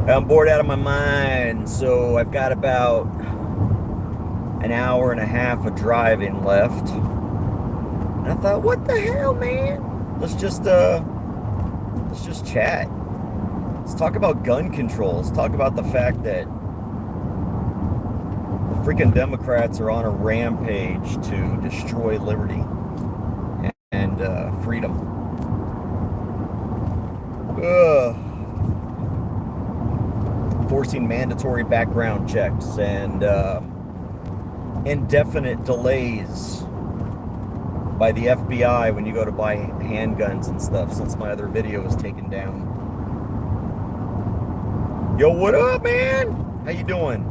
I'm bored out of my mind, so I've got about an hour and a half of driving left. And I thought, what the hell, man? Let's just chat. Let's talk about gun control. Let's talk about the fact that the freaking Democrats are on a rampage to destroy liberty and freedom. Ugh. Forcing mandatory background checks and indefinite delays by the FBI when you go to buy handguns and stuff, since my other video was taken down. Yo, what up, man? How you doing?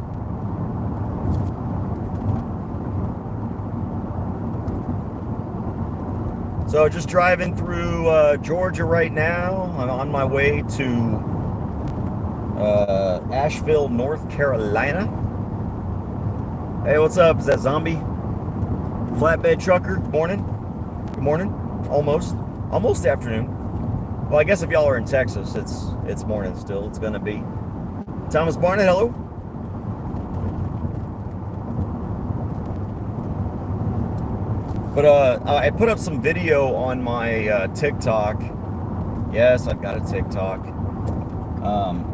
So just driving through Georgia right now. I'm on my way to Asheville, North Carolina. Hey, what's up? Is that Zombie? Flatbed trucker? Good morning. Good morning. Almost afternoon. Well, I guess if y'all are in Texas, it's morning still. It's gonna be. Thomas Barnett, hello. But I put up some video on my TikTok. Yes, I've got a TikTok.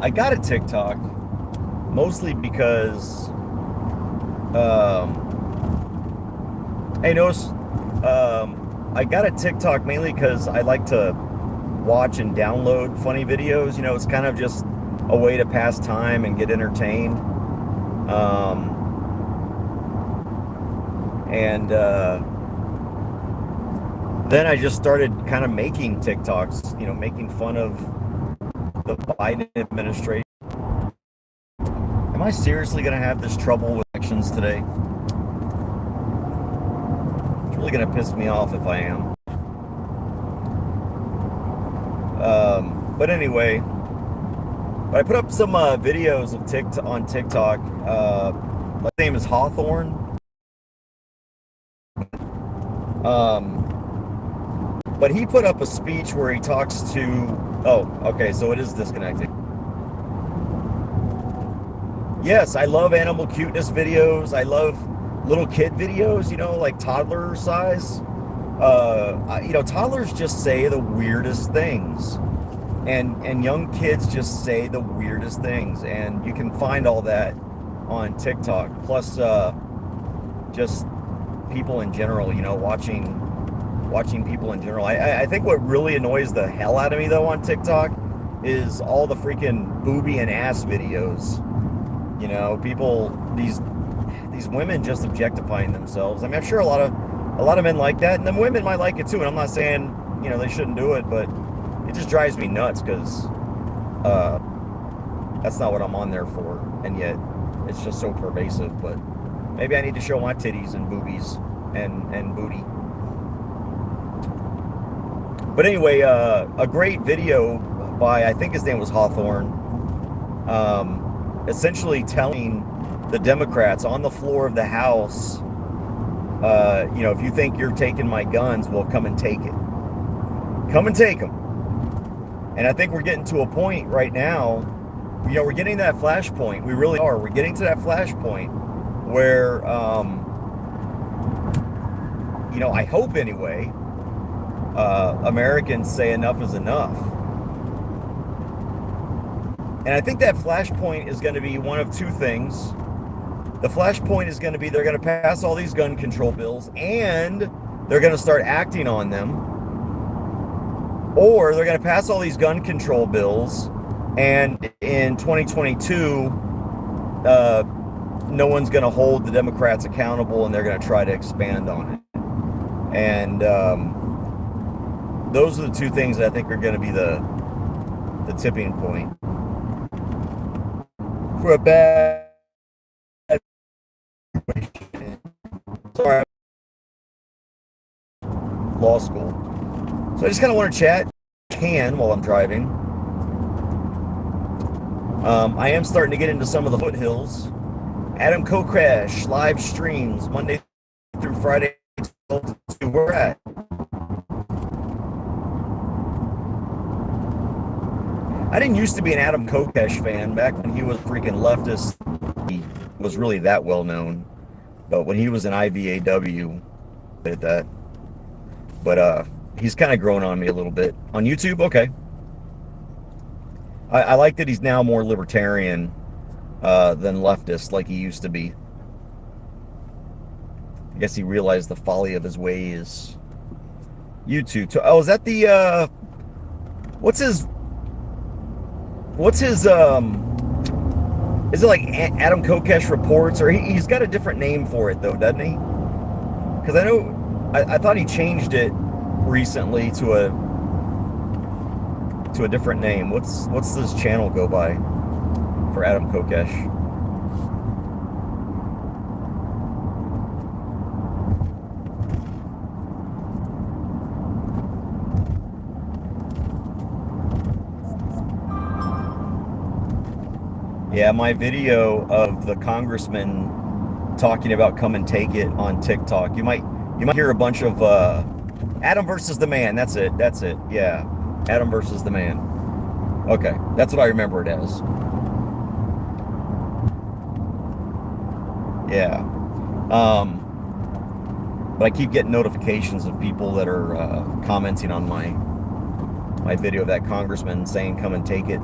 I got a TikTok mostly because, hey, notice, I got a TikTok mainly because I like to watch and download funny videos. You know, it's kind of just a way to pass time and get entertained. Then I just started kind of making TikToks, you know, making fun of the Biden administration. Am I seriously going to have this trouble with elections today? It's really going to piss me off if I am. But anyway, I put up some videos of on TikTok. My name is Hawthorne. But he put up a speech where he talks to, oh, okay, so it is disconnecting. Yes, I love animal cuteness videos. I love little kid videos, you know, like toddler size. You know, toddlers just say the weirdest things. And young kids just say the weirdest things. And you can find all that on TikTok. Plus, just people in general, you know, watching people in general. I think what really annoys the hell out of me, though, on TikTok is all the freaking booby and ass videos. You know, people, these women just objectifying themselves. I mean, I'm sure a lot of men like that, and then women might like it too. And I'm not saying, you know, they shouldn't do it, but it just drives me nuts because that's not what I'm on there for, and yet it's just so pervasive. But maybe I need to show my titties and boobies and booty. But anyway, a great video by, I think his name was Hawthorne, essentially telling the Democrats on the floor of the House, you know, if you think you're taking my guns, well, come and take it. Come and take them. And I think we're getting to a point right now, you know, we're getting that flashpoint. We really are. We're getting to that flashpoint where, you know, I hope anyway, Americans say enough is enough. And I think that flashpoint is going to be one of two things. The flashpoint is going to be they're going to pass all these gun control bills and they're going to start acting on them. Or they're going to pass all these gun control bills and in 2022, no one's going to hold the Democrats accountable and they're going to try to expand on it. And those are the two things that I think are going to be the tipping point for a bad sorry, law school. So I just kind of want to chat while I'm driving. I am starting to get into some of the foothills. Adam Cocrash live streams Monday through Friday. Where we're at. I didn't used to be an Adam Kokesh fan back when he was freaking leftist. He was really that well known, but when he was in IVAW, did that. But he's kind of grown on me a little bit on YouTube. Okay, I like that he's now more libertarian than leftist like he used to be. I guess he realized the folly of his ways. YouTube. Oh, is that the what's his is it like Adam Kokesh Reports, or he's got a different name for it though, doesn't he? Because I thought he changed it recently to a different name. What's this channel go by for Adam Kokesh? Yeah, my video of the congressman talking about come and take it on TikTok. You might hear a bunch of Adam versus the man. That's it. Yeah, Adam versus the man. Okay, that's what I remember it as. Yeah. But I keep getting notifications of people that are commenting on my video of that congressman saying come and take it.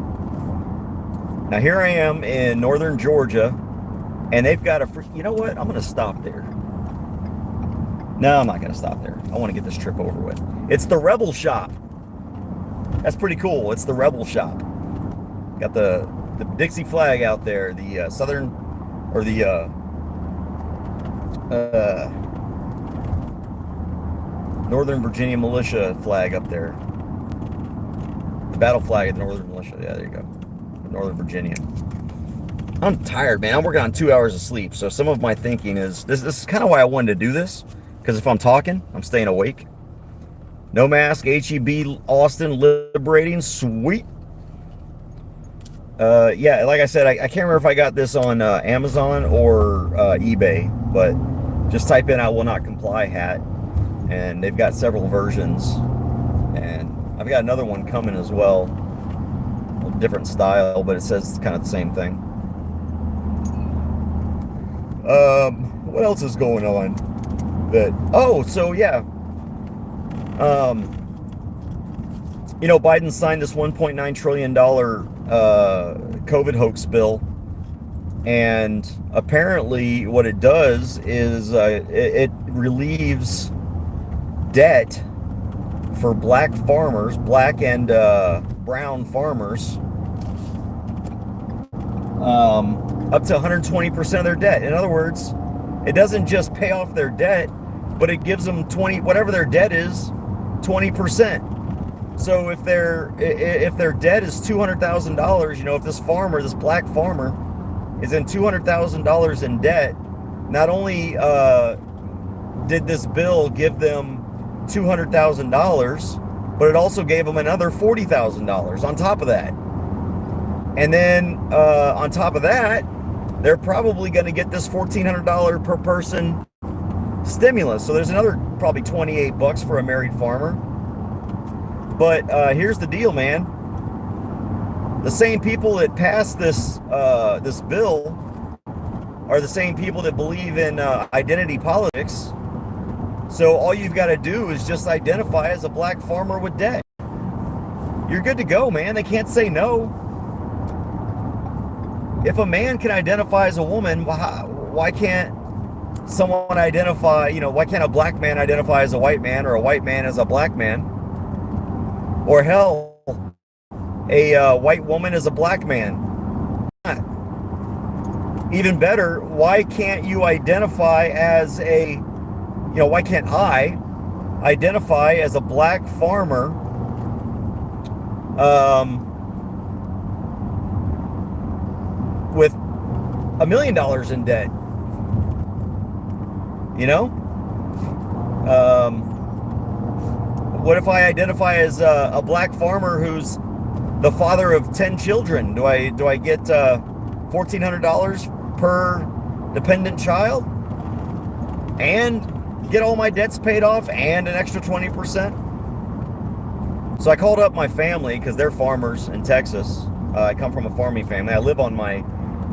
Now here I am in northern Georgia, and they've got you know what? I'm going to stop there. No, I'm not going to stop there. I want to get this trip over with. It's the Rebel Shop. That's pretty cool. It's the Rebel Shop. Got the Dixie flag out there, the Southern, or the Northern Virginia Militia flag up there. The battle flag of the Northern Militia. Yeah, there you go. Northern Virginia. I'm tired, man. I'm working on 2 hours of sleep, so some of my thinking is this is kind of why I wanted to do this, because if I'm talking, I'm staying awake. No mask, HEB Austin liberating, sweet. Yeah, like I said, I can't remember if I got this on Amazon or eBay, but just type in "I will not comply" hat, and they've got several versions, and I've got another one coming as well. Different style, but it says kind of the same thing. What else is going on? So yeah. You know, Biden signed this $1.9 trillion COVID hoax bill, and apparently what it does is it relieves debt for black farmers, black and brown farmers, up to 120% of their debt. In other words, it doesn't just pay off their debt, but it gives them whatever their debt is, 20%. So if their debt is $200,000, you know, if this black farmer is in $200,000 in debt, not only did this bill give them $200,000, but it also gave them another $40,000 on top of that. And then on top of that, they're probably going to get this $1,400 per person stimulus. So there's another probably $28 for a married farmer. But here's the deal, man. The same people that passed this bill are the same people that believe in identity politics. So all you've got to do is just identify as a black farmer with debt. You're good to go, man. They can't say no. If a man can identify as a woman, why can't someone identify, you know, why can't a black man identify as a white man, or a white man as a black man? Or hell, a white woman as a black man? Even better, why can't you identify as why can't I identify as a black farmer with $1 million in debt? You know? What if I identify as a black farmer who's the father of 10 children? Do I get $1,400 per dependent child and get all my debts paid off and an extra 20%? So I called up my family because they're farmers in Texas. I come from a farming family. I live on my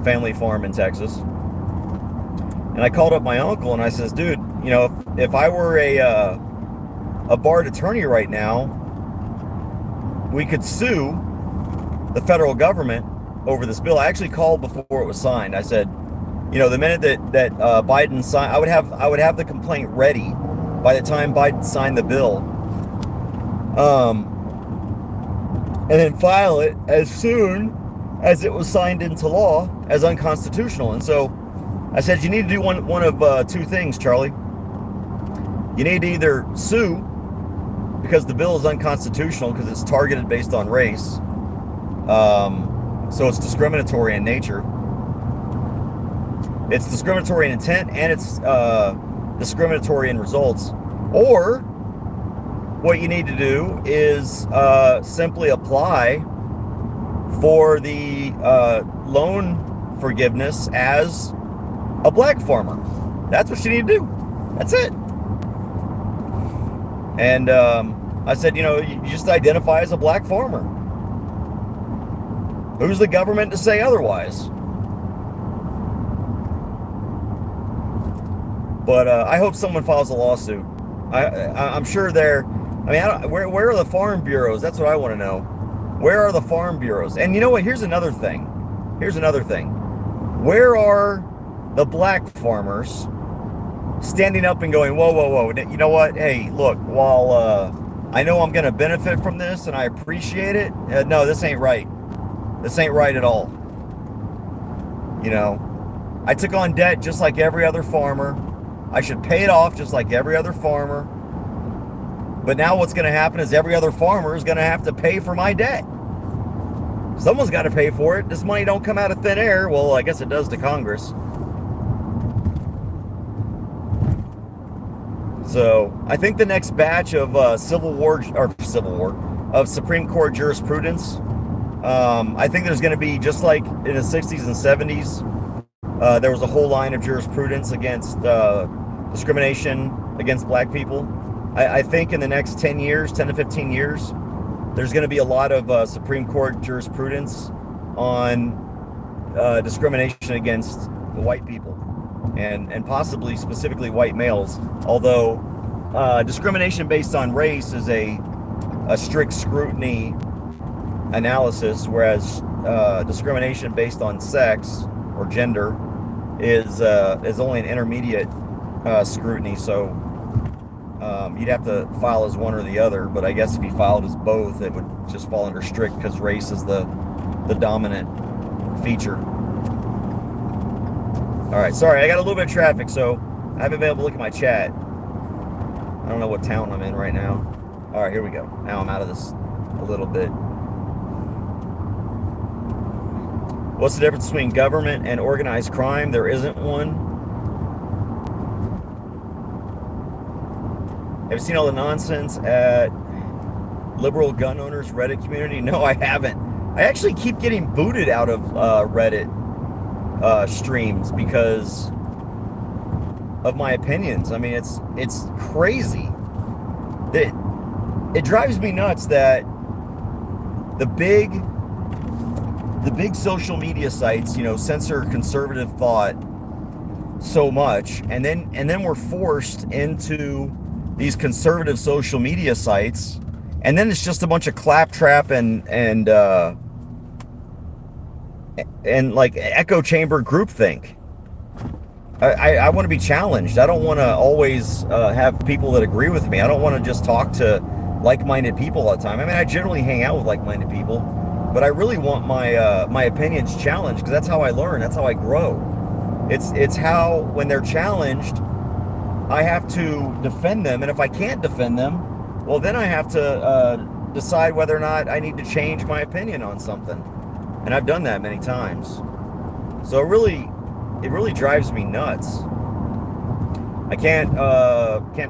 family farm in Texas. And I called up my uncle and I says, dude, you know, if I were a barred attorney right now, we could sue the federal government over this bill. I actually called before it was signed. I said, you know, the minute that Biden signed, I would have the complaint ready by the time Biden signed the bill, and then file it as soon as it was signed into law as unconstitutional. And so I said, you need to do one of two things, Charlie. You need to either sue because the bill is unconstitutional because it's targeted based on race, so it's discriminatory in nature. It's discriminatory in intent, and it's discriminatory in results. Or what you need to do is simply apply for the loan forgiveness as a black farmer. That's what you need to do. That's it. And I said, you know, you just identify as a black farmer. Who's the government to say otherwise? But I hope someone files a lawsuit. I'm sure they're. I mean, where are the farm bureaus? That's what I want to know. Where are the farm bureaus? And you know what? Here's another thing. Where are the black farmers standing up and going, whoa, whoa, whoa? You know what? Hey, look. While I know I'm going to benefit from this and I appreciate it, no, this ain't right. This ain't right at all. You know, I took on debt just like every other farmer. I should pay it off just like every other farmer. But now what's going to happen is every other farmer is going to have to pay for my debt. Someone's got to pay for it. This money don't come out of thin air. Well, I guess it does to Congress. So I think the next batch of Supreme Court jurisprudence, I think there's going to be, just like in the 60s and 70s, there was a whole line of jurisprudence against discrimination against black people. I think in the next 10 to 15 years, there's going to be a lot of Supreme Court jurisprudence on discrimination against white people and possibly specifically white males. Although discrimination based on race is a strict scrutiny analysis, whereas discrimination based on sex or gender is only an intermediate scrutiny. So you'd have to file as one or the other, but I guess if you filed as both, it would just fall under strict because race is the dominant feature. All right, sorry, I got a little bit of traffic, so I haven't been able to look at my chat. I don't know what town I'm in right now. All right, here we go. Now I'm out of this a little bit. What's the difference between government and organized crime? There isn't one. Have you seen all the nonsense at liberal gun owners Reddit community? No, I haven't. I actually keep getting booted out of Reddit streams because of my opinions. I mean, it's crazy. It drives me nuts that the big social media sites, you know, censor conservative thought so much, and then we're forced into these conservative social media sites, and then it's just a bunch of claptrap and like echo chamber groupthink. I want to be challenged. I don't want to always have people that agree with me. I don't want to just talk to like-minded people all the time. I mean, I generally hang out with like-minded people, but I really want my opinions challenged because that's how I learn. That's how I grow. It's how, when they're challenged, I have to defend them, and if I can't defend them, well, then I have to decide whether or not I need to change my opinion on something. And I've done that many times. So it really drives me nuts. I can't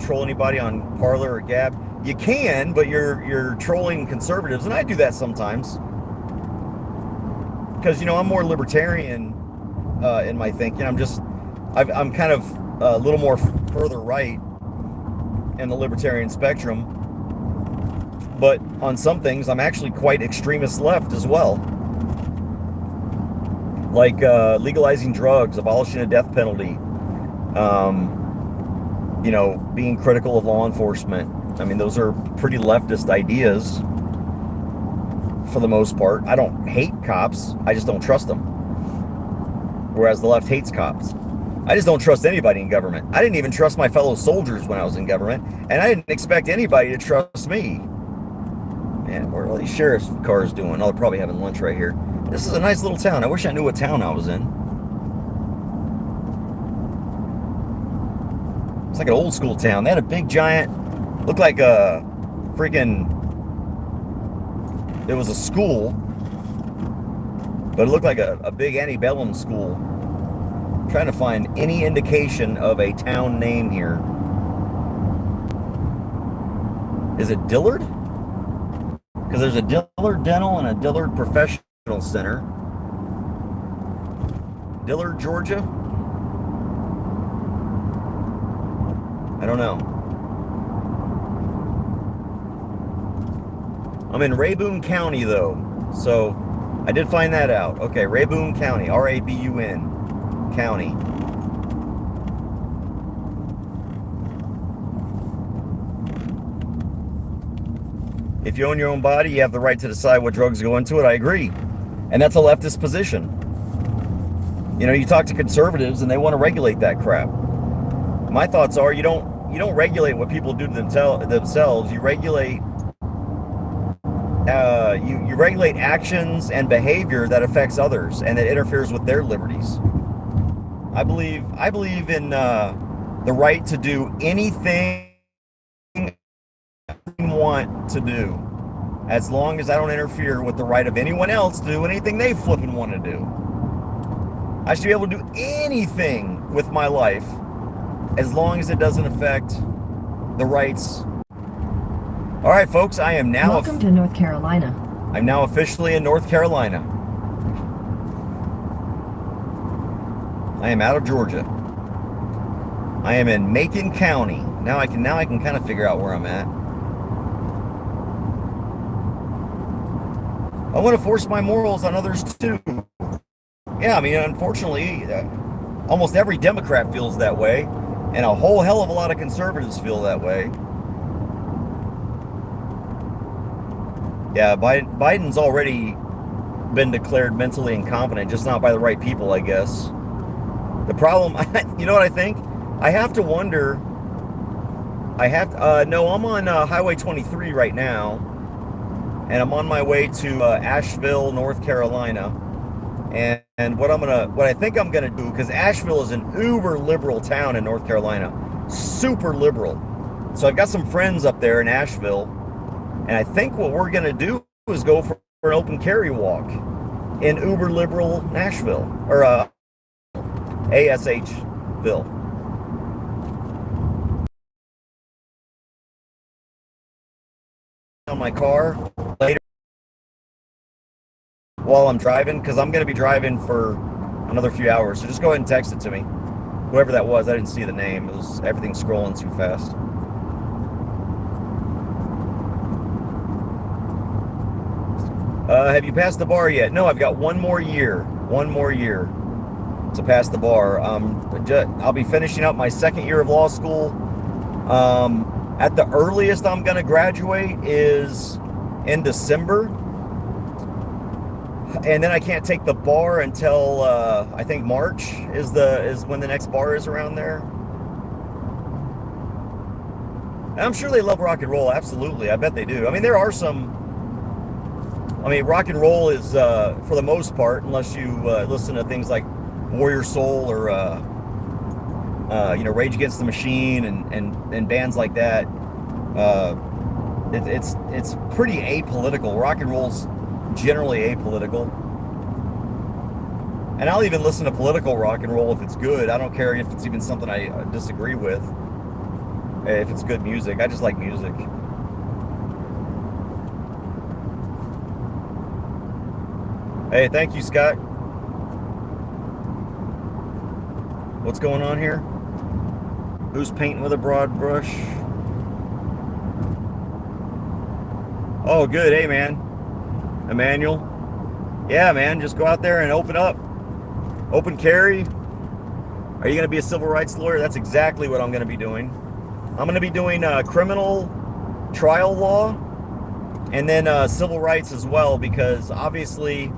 troll anybody on Parler or Gab. You can, but you're trolling conservatives, and I do that sometimes. Because, you know, I'm more libertarian in my thinking. I'm kind of a little more further right in the libertarian spectrum. But on some things, I'm actually quite extremist left as well. Like legalizing drugs, abolishing the death penalty, being critical of law enforcement. I mean, those are pretty leftist ideas for the most part. I don't hate cops, I just don't trust them. Whereas the left hates cops. I just don't trust anybody in government. I didn't even trust my fellow soldiers when I was in government, and I didn't expect anybody to trust me. Man, what are all these sheriff's cars doing? Oh, they're probably having lunch right here. This is a nice little town. I wish I knew what town I was in. It's like an old school town. They had a big giant, looked like a freaking, it was a school, but it looked like a big antebellum school. I'm trying to find any indication of a town name here. Is it Dillard? Because there's a Dillard Dental and a Dillard Professional Center. Dillard, Georgia? I don't know. I'm in Rabun County, though, so I did find that out. Okay, Rabun County, R-A-B-U-N County. If you own your own body, you have the right to decide what drugs go into it. I agree. And that's a leftist position. You know, you talk to conservatives and they want to regulate that crap. My thoughts are you don't regulate what people do to themselves. You regulate you regulate actions and behavior that affects others and that interferes with their liberties. I believe in the right to do anything I want to do, as long as I don't interfere with the right of anyone else to do anything they flipping want to do. I should be able to do anything with my life as long as it doesn't affect the rights. All right, folks, I am now welcome to North Carolina. I'm now officially in North Carolina. I am out of Georgia. I am in Macon County. Now I can kind of figure out where I'm at. I want to force my morals on others too. Yeah, I mean, unfortunately, almost every Democrat feels that way, and a whole hell of a lot of conservatives feel that way. Yeah, Biden's already been declared mentally incompetent, just not by the right people, I guess. The problem, you know what I think? I have to wonder. No, I'm on Highway 23 right now, and I'm on my way to Asheville, North Carolina. And what I think I'm gonna do, because Asheville is an uber liberal town in North Carolina, super liberal. So I've got some friends up there in Asheville, and I think what we're gonna do is go for an open carry walk in uber liberal Nashville, or ASHville. On my car later while I'm driving, because I'm going to be driving for another few hours. So just go ahead and text it to me. Whoever that was, I didn't see the name. It was everything scrolling too fast. Have you passed the bar yet? No, I've got one more year to pass the bar. I'll be finishing up my second year of law school. At the earliest I'm going to graduate is in December. And then I can't take the bar until I think March is when the next bar is around there. And I'm sure they love rock and roll, absolutely. I bet they do. I mean, there are some. I mean, rock and roll is for the most part, unless you listen to things like Warrior Soul or Rage Against the Machine and bands like that. It's pretty apolitical. Rock and roll's generally apolitical, and I'll even listen to political rock and roll if it's good. I don't care if it's even something I disagree with. If it's good music, I just like music. Hey, thank you, Scott. What's going on here? Who's painting with a broad brush? Oh, good. Hey, man. Emmanuel. Yeah, man. Just go out there and open up. Open carry. Are you going to be a civil rights lawyer? That's exactly what I'm going to be doing. I'm going to be doing criminal trial law and then civil rights as well, because obviously,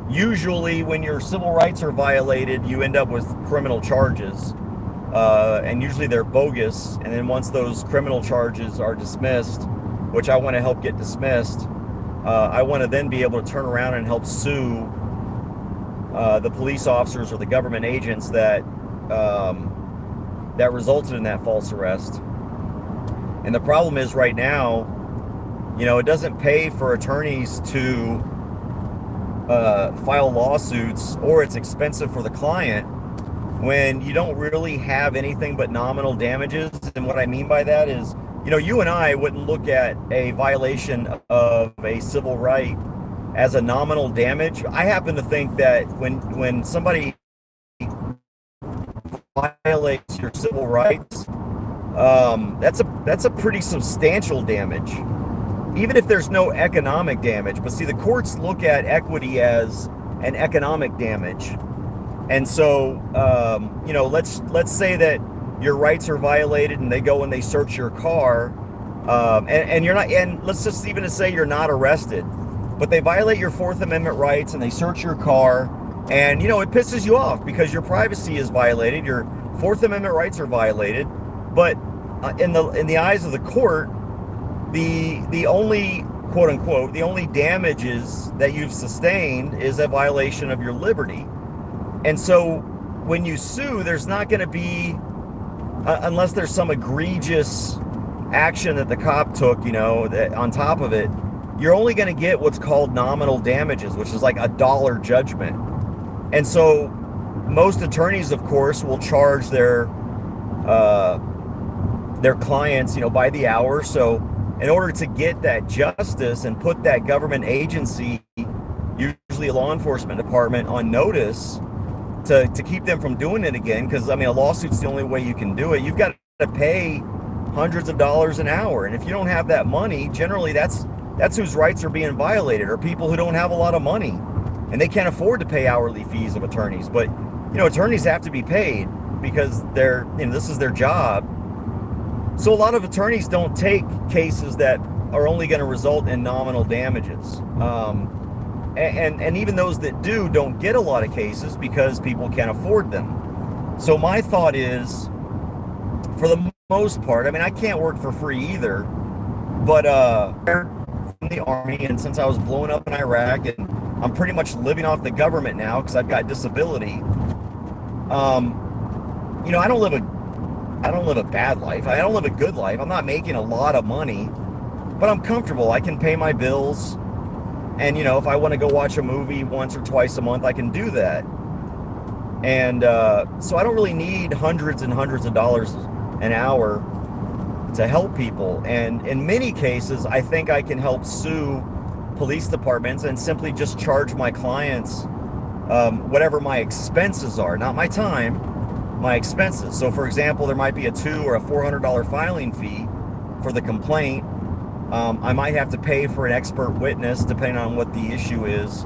usually when your civil rights are violated, you end up with criminal charges. And usually they're bogus. And then once those criminal charges are dismissed, which I want to help get dismissed, I want to then be able to turn around and help sue the police officers or the government agents that that resulted in that false arrest. And the problem is right now, it doesn't pay for attorneys to file lawsuits, or it's expensive for the client when you don't really have anything but nominal damages. And what I mean by that is, you and I wouldn't look at a violation of a civil right as a nominal damage. I happen to think that when somebody violates your civil rights, that's a pretty substantial damage, even if there's no economic damage. But see, the courts look at equity as an economic damage. And so, let's say that your rights are violated and they go and they search your car, and you're not, and let's just even say you're not arrested, but they violate your Fourth Amendment rights and they search your car, and it pisses you off because your privacy is violated, your Fourth Amendment rights are violated. But in the eyes of the court, the only, quote unquote, the only damages that you've sustained is a violation of your liberty. And so when you sue, there's not going to be, unless there's some egregious action that the cop took, that on top of it, you're only going to get what's called nominal damages, which is like a dollar judgment. And so most attorneys, of course, will charge their clients, by the hour. So in order to get that justice and put that government agency, usually a law enforcement department, on notice, to keep them from doing it again, because a lawsuit's the only way you can do it. You've got to pay hundreds of dollars an hour, and if you don't have that money, generally that's whose rights are being violated, are people who don't have a lot of money and they can't afford to pay hourly fees of attorneys. But attorneys have to be paid because this is their job. So a lot of attorneys don't take cases that are only going to result in nominal damages. And even those that do don't get a lot of cases because people can't afford them. So my thought is, for the most part, I can't work for free either, but from the Army, and since I was blown up in Iraq, and I'm pretty much living off the government now because I've got disability, I don't live a bad life. I don't live a good life. I'm not making a lot of money, but I'm comfortable. I can pay my bills. And, if I want to go watch a movie once or twice a month, I can do that. And so I don't really need hundreds and hundreds of dollars an hour to help people. And in many cases, I think I can help sue police departments and simply just charge my clients whatever my expenses are, not my time, my expenses. So, for example, there might be a $200 or a $400 filing fee for the complaint. I might have to pay for an expert witness depending on what the issue is,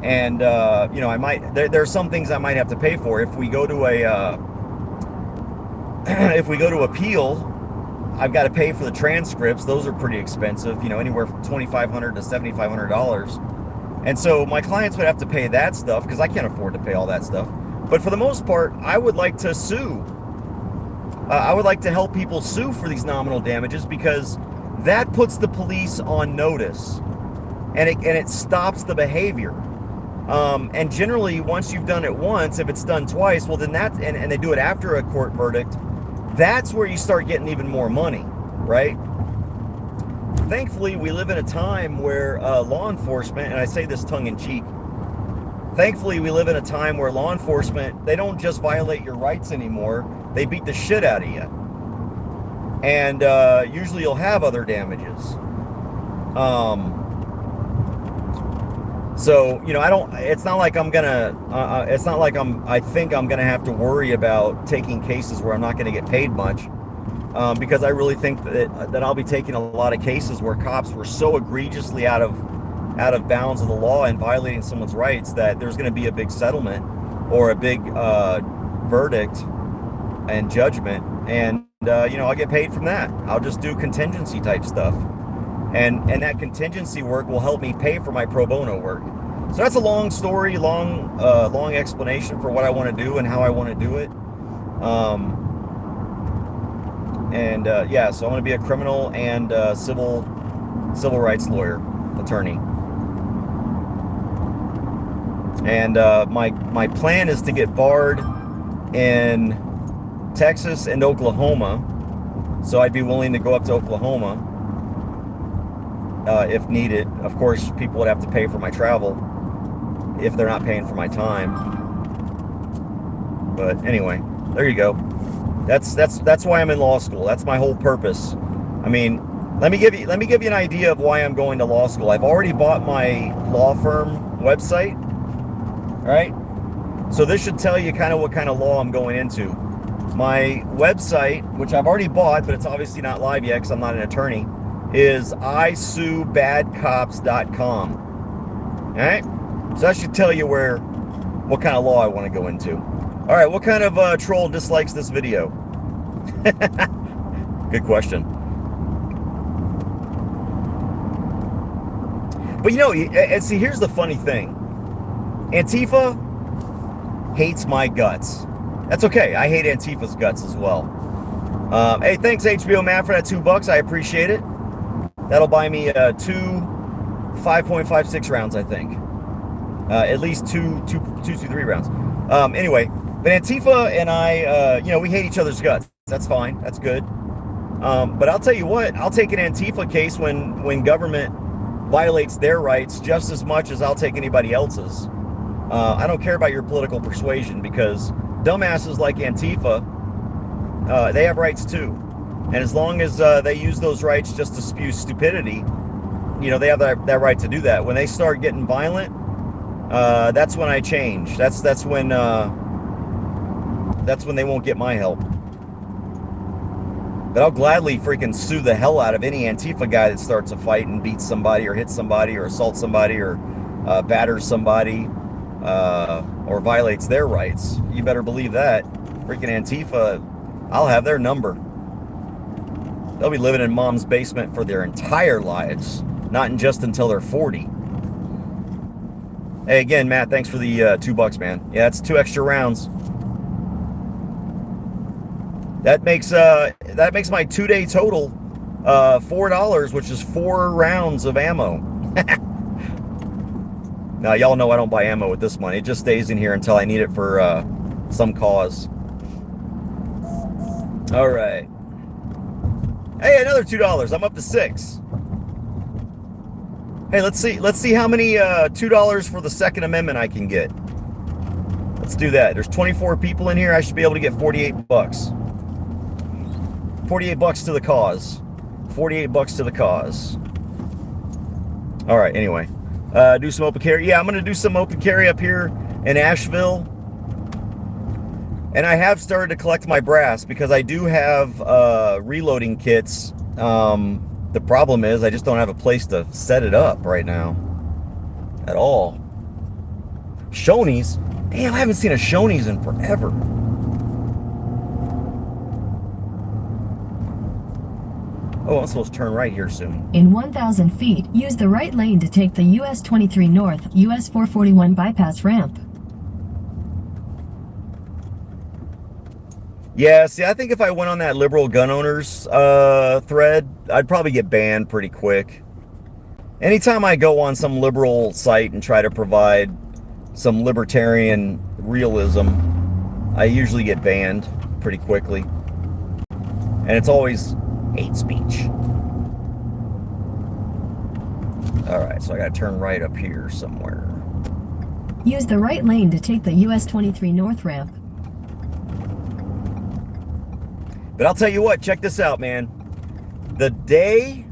and there are some things I might have to pay for. If we go to appeal, I've got to pay for the transcripts. Those are pretty expensive, anywhere from $2,500 to $7,500. And so my clients would have to pay that stuff because I can't afford to pay all that stuff. But for the most part, I would like to sue. I would like to help people sue for these nominal damages, because that puts the police on notice, and it stops the behavior. And generally, once you've done it once, if it's done twice, well, then and they do it after a court verdict, that's where you start getting even more money, right? Thankfully, we live in a time where law enforcement, and I say this tongue in cheek, thankfully, we live in a time where law enforcement, they don't just violate your rights anymore, they beat the shit out of you. And usually you'll have other damages. So, it's not like I think I'm gonna have to worry about taking cases where I'm not gonna get paid much. because I really think that I'll be taking a lot of cases where cops were so egregiously out of bounds of the law and violating someone's rights that there's going to be a big settlement or a big verdict and judgment, and I'll get paid from that. I'll just do contingency type stuff, and that contingency work will help me pay for my pro bono work. So that's a long story, long explanation for what I want to do and how I want to do it. Yeah, so I want to be a criminal and civil rights lawyer, attorney. And my plan is to get barred in Texas and Oklahoma. So I'd be willing to go up to Oklahoma if needed. Of course, people would have to pay for my travel if they're not paying for my time. But anyway, there you go. That's why I'm in law school. That's my whole purpose. I mean, let me give you an idea of why I'm going to law school. I've already bought my law firm website. All right? So this should tell you kind of what kind of law I'm going into. My website, which I've already bought, but it's obviously not live yet because I'm not an attorney, is isuebadcops.com. All right? So that should tell you what kind of law I want to go into. All right, what kind of troll dislikes this video? Good question. But and see, here's the funny thing. Antifa hates my guts. That's okay. I hate Antifa's guts as well. Hey, thanks HBO Matt for that $2. I appreciate it. That'll buy me 2 5.56 rounds, I think. At least two to 3 rounds. Anyway, but Antifa and I, we hate each other's guts. That's fine. That's good. But I'll tell you what, I'll take an Antifa case when government violates their rights just as much as I'll take anybody else's. I don't care about your political persuasion, because dumbasses like Antifa, they have rights too. And as long as they use those rights just to spew stupidity, they have that right to do that. When they start getting violent, that's when I change. That's when they won't get my help. But I'll gladly freaking sue the hell out of any Antifa guy that starts a fight and beats somebody or hits somebody or assaults somebody or batters somebody or violates their rights. You better believe that. Freaking Antifa, I'll have their number. They'll be living in mom's basement for their entire lives, not just until they're 40. Hey, again, Matt, thanks for the $2, man. Yeah, that's 2 extra rounds. That makes my 2-day total $4, which is 4 rounds of ammo. Now, y'all know I don't buy ammo with this money. It just stays in here until I need it for some cause. All right. Hey, another $2. I'm up to 6. Hey, let's see how many $2 for the Second Amendment I can get. Let's do that. There's 24 people in here. I should be able to get $48. $48 to the cause. $48 to the cause. All right, anyway. Do some open carry. Yeah, I'm going to do some open carry up here in Asheville. And I have started to collect my brass because I do have reloading kits. The problem is I just don't have a place to set it up right now. At all. Shoney's? Damn, I haven't seen a Shoney's in forever. Oh, I'm supposed to turn right here soon. In 1,000 feet, use the right lane to take the US 23 North, US 441 bypass ramp. Yeah, see, I think if I went on that liberal gun owners thread, I'd probably get banned pretty quick. Anytime I go on some liberal site and try to provide some libertarian realism, I usually get banned pretty quickly. And it's always hate speech. All right, so I gotta turn right up here somewhere. Use the right lane to take the US 23 North ramp. But I'll tell you what, check this out, man. The day,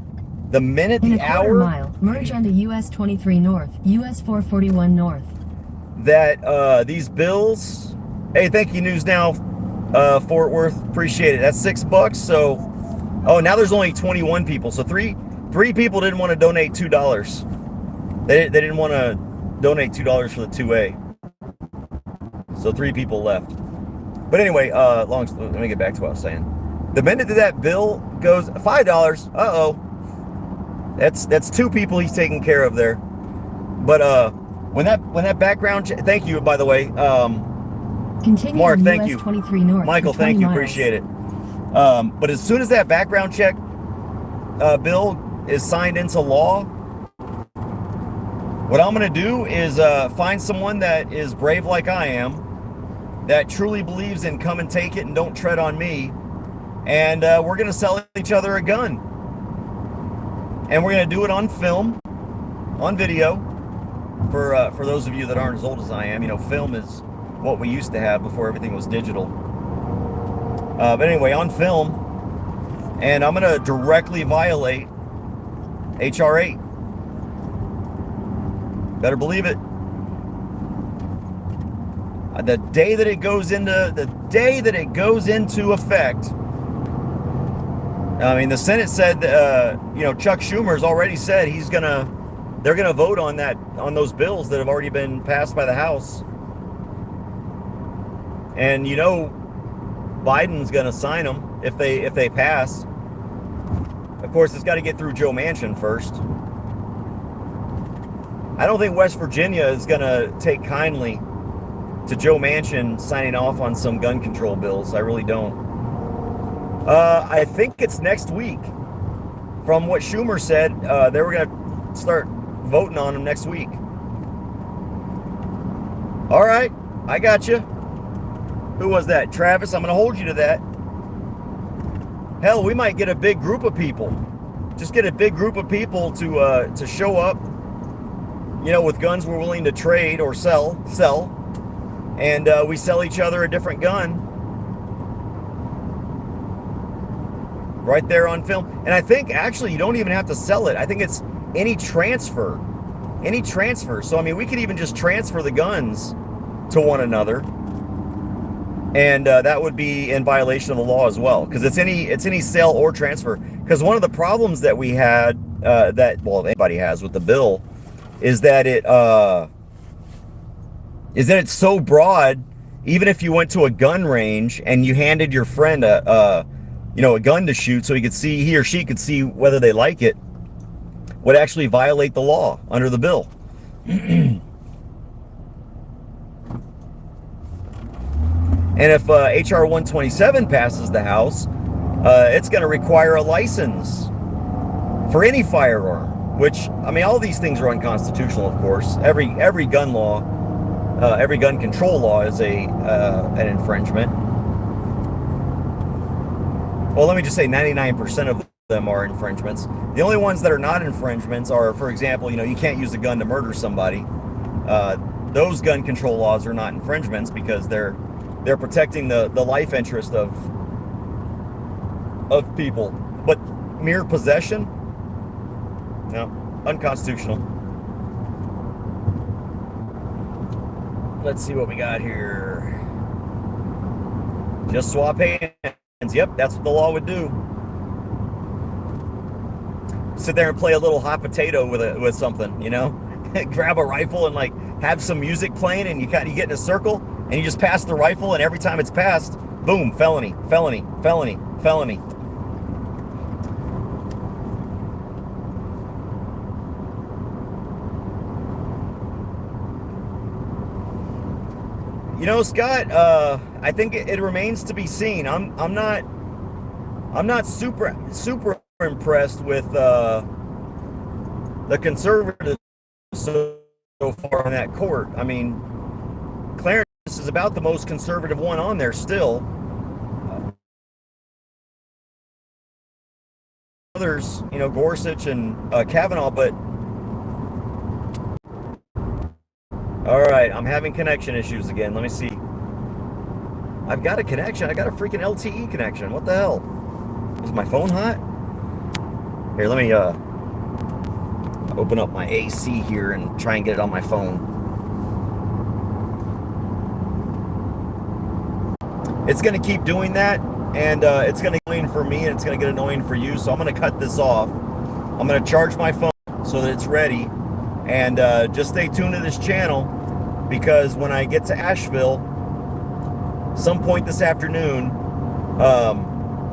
the minute, the hour... In a quarter mile, merge onto US 23 North, US 441 North. That these bills... Hey, thank you, News Now, Fort Worth, appreciate it. That's $6. So, oh, now there's only 21 people. So three people didn't want to donate $2. They didn't want to donate $2 for the 2A. So 3 people left. But anyway, let me get back to what I was saying. The minute that bill goes $5, that's 2 people he's taking care of there. But when that background thank you, by the way. Continue Mark, on thank US you. 23 north. Michael, thank you, appreciate it. But as soon as that background check bill is signed into law, what I'm going to do is find someone that is brave like I am, that truly believes in come and take it and don't tread on me, and we're going to sell each other a gun. And we're going to do it on film, on video, for those of you that aren't as old as I am. You know, film is what we used to have before everything was digital. But anyway, on film, and I'm going to directly violate HR 8. Better believe it. The day that it goes into effect. I mean, the Senate said, Chuck Schumer's already said they're gonna vote on those bills that have already been passed by the House. And Biden's gonna sign them if they pass. Of course, it's got to get through Joe Manchin first. I don't think West Virginia is gonna take kindly to Joe Manchin signing off on some gun control bills. I really don't. I think it's next week. From what Schumer said, they were gonna start voting on them next week. All right, I got you. Who was that? Travis, I'm going to hold you to that. Hell, we might get a big group of people. Just get a big group of people to show up, with guns we're willing to trade or sell. And we sell each other a different gun. Right there on film. And I think, actually, you don't even have to sell it. I think it's any transfer. So, I mean, we could even just transfer the guns to one another. And that would be in violation of the law as well, because it's any sale or transfer. Because one of the problems that we had, anybody has with the bill, is that it's so broad. Even if you went to a gun range and you handed your friend a gun to shoot, so he or she could see whether they like it, would actually violate the law under the bill. And if HR 127 passes the House, it's going to require a license for any firearm, which, I mean, all these things are unconstitutional, of course. Every gun law, every gun control law is an infringement. Well, let me just say 99% of them are infringements. The only ones that are not infringements are, for example, you can't use a gun to murder somebody. Those gun control laws are not infringements because they're protecting the life interest of people. But mere possession, no, unconstitutional. Let's see what we got here. Just swap hands. Yep, that's what the law would do. Sit there and play a little hot potato with something, grab a rifle and have some music playing, and you get in a circle and you just pass the rifle, and every time it's passed, boom, felony, felony, felony, felony. Scott, I think it remains to be seen. I'm not super impressed with the conservatives so far on that court. I mean, Clarence is about the most conservative one on there still. Others, Gorsuch and Kavanaugh, but all right, I'm having connection issues again. Let me see. I've got a connection. I got a freaking LTE connection. What the hell? Is my phone hot? Here, let me open up my AC here and try and get it on my phone. it's going to keep doing that, and it's going to get annoying for me, and it's going to get annoying for you. So I'm going to cut this off. I'm going to charge my phone so that it's ready, and just stay tuned to this channel, because when I get to Asheville, some point this afternoon,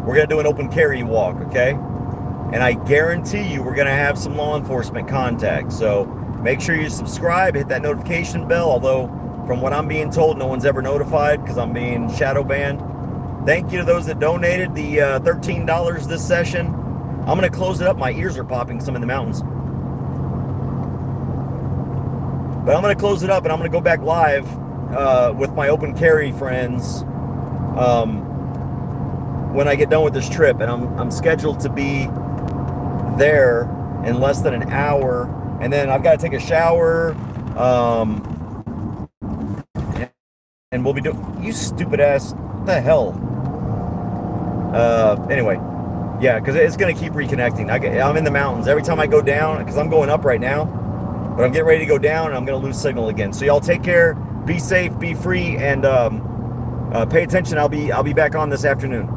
we're going to do an open carry walk, okay? And I guarantee you we're going to have some law enforcement contact. So make sure you subscribe, hit that notification bell, although from what I'm being told, no one's ever notified because I'm being shadow banned. Thank you to those that donated the $13 this session. I'm going to close it up. My ears are popping, some in the mountains. But I'm going to close it up, and I'm going to go back live with my open carry friends when I get done with this trip. And I'm scheduled to be there in less than an hour, and then I've got to take a shower, and we'll be doing, you stupid ass, what the hell? Anyway, yeah, because it's going to keep reconnecting. I'm in the mountains. Every time I go down, because I'm going up right now, but I'm getting ready to go down, and I'm going to lose signal again. So y'all take care, be safe, be free, and pay attention. I'll be back on this afternoon.